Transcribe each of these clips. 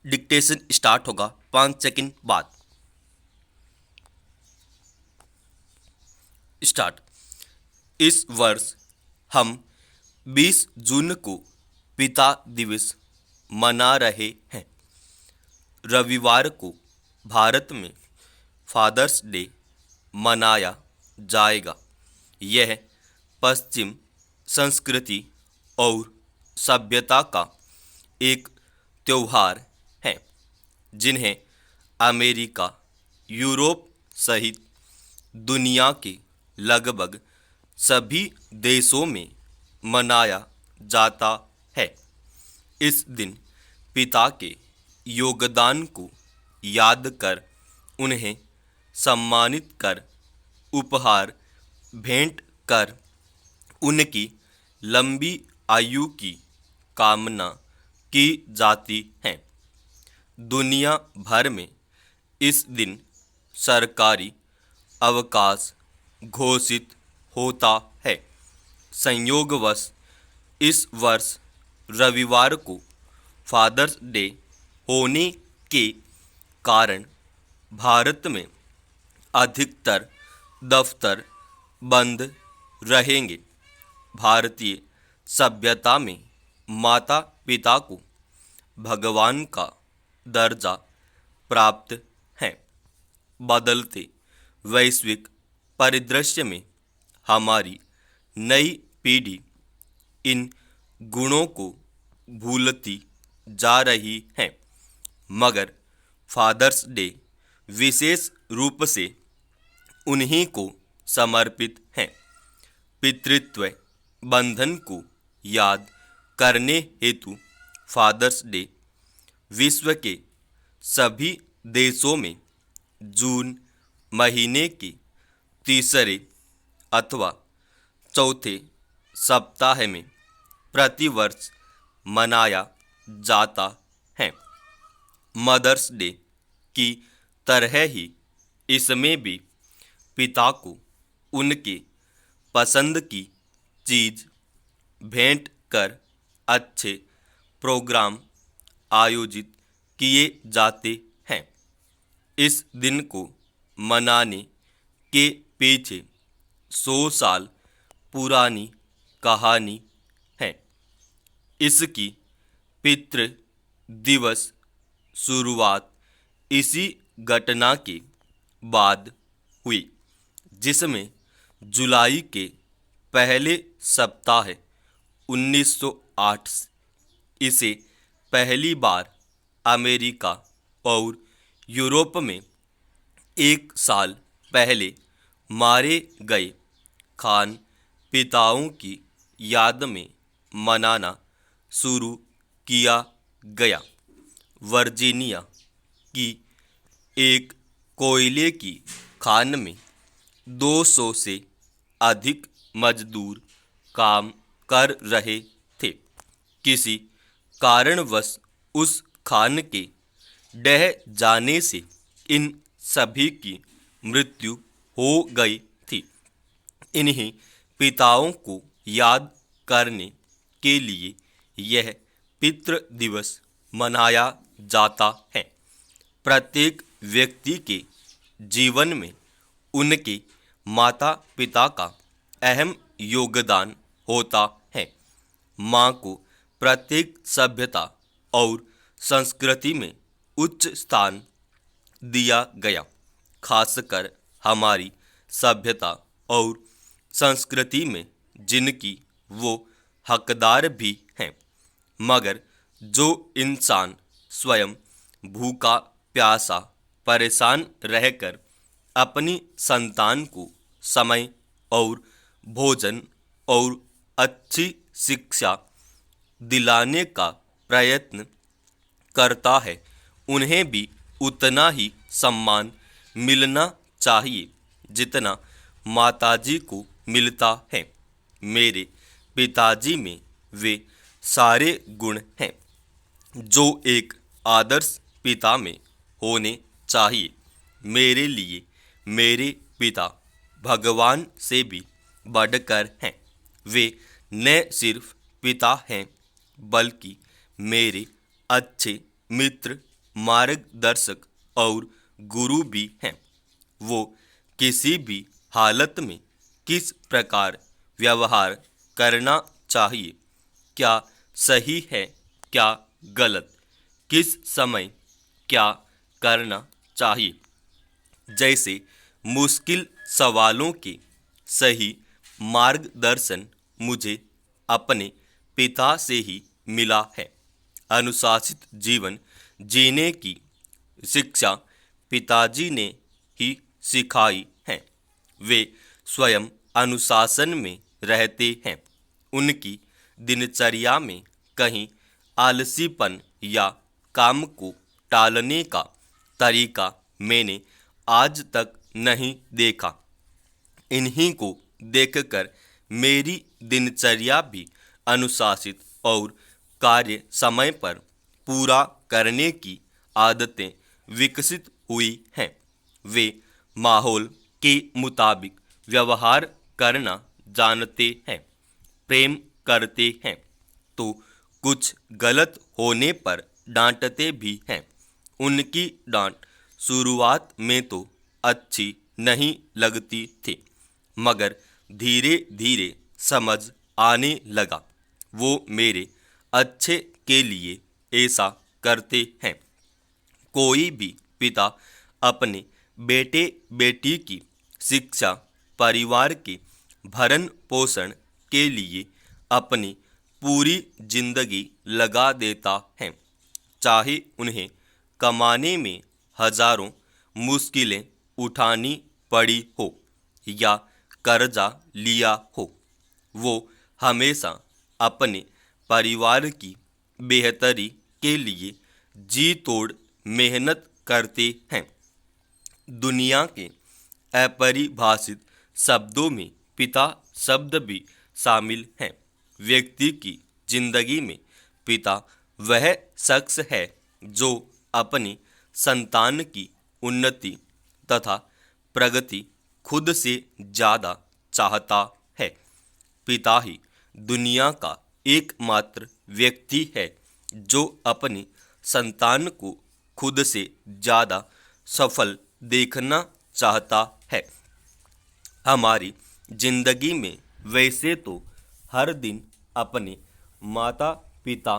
Dictation start होगा 5 second बाद। Start. इस वर्ष हम 20 जून को पिता दिवस मना रहे हैं। रविवार को भारत में फादर्स डे मनाया जाएगा। यह पश्चिम संस्कृति और सभ्यता का एक त्योहार है जिन्हें अमेरिका, यूरोप सहित दुनिया के लगभग सभी देशों में मनाया जाता है। इस दिन पिता के योगदान को याद कर उन्हें सम्मानित कर उपहार भेंट कर उनकी लंबी आयु की कामना की जाती है। दुनिया भर में इस दिन सरकारी अवकाश घोषित होता है। संयोगवश इस वर्ष रविवार को फादर्स डे होने के कारण भारत में अधिकतर दफ्तर बंद रहेंगे। भारतीय सभ्यता में माता पिता को भगवान का दर्जा प्राप्त है। बदलते वैश्विक परिदृश्य में हमारी नई पीढ़ी इन गुणों को भूलती जा रही है, मगर फादर्स डे विशेष रूप से उन्हीं को समर्पित है। पितृत्व बंधन को याद करने हेतु फादर्स डे विश्व के सभी देशों में जून महीने के तीसरे अथवा चौथे सप्ताह में प्रतिवर्ष मनाया जाता है। मदर्स डे की तरह ही इसमें भी पिता को उनके पसंद की चीज भेंट कर अच्छे प्रोग्राम आयोजित किए जाते हैं। इस दिन को मनाने के पीछे 100 साल पुरानी कहानी है। इसकी पितृ दिवस शुरुआत इसी घटना के बाद हुई, जिसमें जुलाई के पहले सप्ताह 1908 इसे पहली बार अमेरिका और यूरोप में 1 साल पहले मारे गए खान पिताओं की याद में मनाना शुरू किया गया। वर्जीनिया की एक कोयले की खान में 200 से अधिक मजदूर काम कर रहे थे। किसी कारणवश उस खान के ढह जाने से इन सभी की मृत्यु हो गई थी। इन्हीं पिताओं को याद करने के लिए यह पितृ दिवस मनाया जाता है। प्रत्येक व्यक्ति के जीवन में उनके माता पिता का अहम योगदान होता है। माँ को प्रत्येक सभ्यता और संस्कृति में उच्च स्थान दिया गया, खासकर हमारी सभ्यता और संस्कृति में जिनकी वो हकदार भी हैं। मगर जो इंसान स्वयं भूखा प्यासा परेशान रहकर अपनी संतान को समय और भोजन और अच्छी शिक्षा दिलाने का प्रयत्न करता है, उन्हें भी उतना ही सम्मान मिलना चाहिए जितना माताजी को मिलता है। मेरे पिताजी में वे सारे गुण हैं जो एक आदर्श पिता में होने चाहिए। मेरे लिए मेरे पिता भगवान से भी बढ़कर हैं। वे न सिर्फ पिता हैं बल्कि मेरे अच्छे मित्र मार्गदर्शक और गुरु भी हैं। वो किसी भी हालत में किस प्रकार व्यवहार करना चाहिए, क्या सही है क्या गलत, किस समय क्या करना चाहिए जैसे मुश्किल सवालों के सही मार्गदर्शन मुझे अपने पिता से ही मिला है। अनुशासित जीवन जीने की शिक्षा पिताजी ने ही सिखाई है। वे स्वयं अनुशासन में रहते हैं। उनकी दिनचर्या में कहीं आलसीपन या काम को टालने का तरीका मैंने आज तक नहीं देखा। इन्हीं को देखकर मेरी दिनचर्या भी अनुशासित और कार्य समय पर पूरा करने की आदतें विकसित हुई हैं। वे माहौल के मुताबिक व्यवहार करना जानते हैं, प्रेम करते हैं तो कुछ गलत होने पर डांटते भी हैं। उनकी डांट शुरुआत में तो अच्छी नहीं लगती थी, मगर धीरे धीरे समझ आने लगा। वो मेरे अच्छे के लिए ऐसा करते हैं। कोई भी पिता अपने बेटे बेटी की शिक्षा, परिवार के भरण पोषण के लिए अपनी पूरी जिंदगी लगा देता है, चाहे उन्हें कमाने में हजारों मुश्किलें उठानी पड़ी हो या कर्जा लिया हो। वो हमेशा अपने परिवार की बेहतरी के लिए जी तोड़ मेहनत करते हैं। दुनिया के अपरिभाषित शब्दों में पिता शब्द भी शामिल है। व्यक्ति की जिंदगी में पिता वह शख्स है जो अपनी संतान की उन्नति तथा प्रगति खुद से ज़्यादा चाहता है। पिता ही दुनिया का एकमात्र व्यक्ति है जो अपनी संतान को खुद से ज़्यादा सफल देखना चाहता है। हमारी जिंदगी में वैसे तो हर दिन अपने माता पिता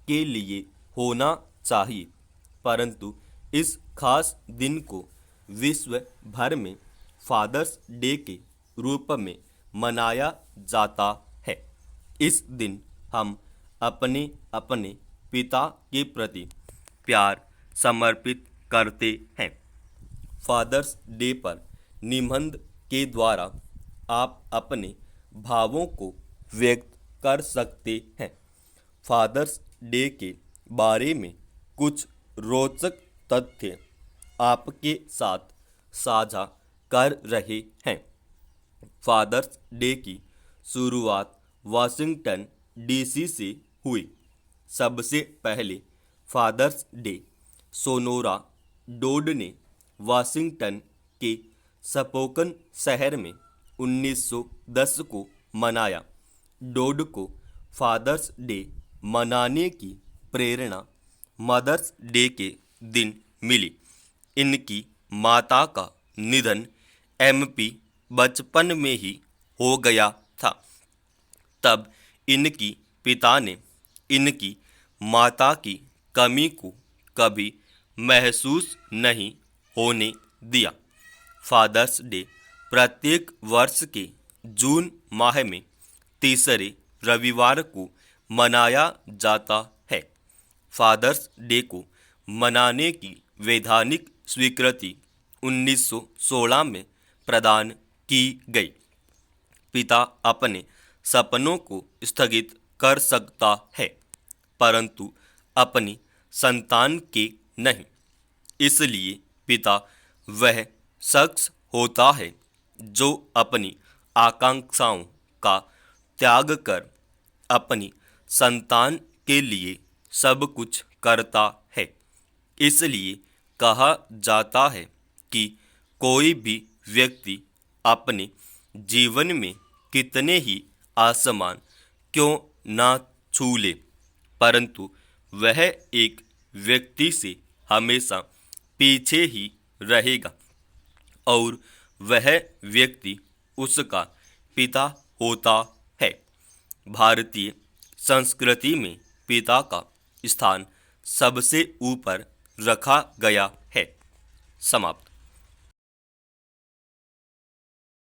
के लिए होना चाहिए, परंतु इस खास दिन को विश्व भर में फादर्स डे के रूप में मनाया जाता है। इस दिन हम अपने अपने पिता के प्रति प्यार समर्पित करते हैं। फादर्स डे पर निबंध के द्वारा आप अपने भावों को व्यक्त कर सकते हैं। फादर्स डे के बारे में कुछ रोचक तथ्य आपके साथ साझा कर रहे हैं। फादर्स डे की शुरुआत वाशिंगटन डीसी से हुई। सबसे पहले फादर्स डे सोनोरा डोड ने वाशिंगटन के स्पोकन शहर में 1910 को मनाया। डोड को फादर्स डे मनाने की प्रेरणा मदर्स डे के दिन मिली। इनकी माता का निधन एमपी बचपन में ही हो गया था। तब इनकी पिता ने इनकी माता की कमी को कभी महसूस नहीं होने दिया। फादर्स डे प्रत्येक वर्ष के जून माह में तीसरे रविवार को मनाया जाता है। फादर्स डे को मनाने की वैधानिक स्वीकृति 1916 में प्रदान की गई। पिता अपने सपनों को स्थगित कर सकता है, परंतु अपनी संतान के नहीं। इसलिए पिता वह शख्स होता है जो अपनी आकांक्षाओं का त्याग कर अपनी संतान के लिए सब कुछ करता है। इसलिए कहा जाता है कि कोई भी व्यक्ति अपने जीवन में कितने ही आसमान क्यों ना छू ले, परंतु वह एक व्यक्ति से हमेशा पीछे ही रहेगा और वह व्यक्ति उसका पिता होता है। भारतीय संस्कृति में पिता का स्थान सबसे ऊपर रखा गया है। समाप्त।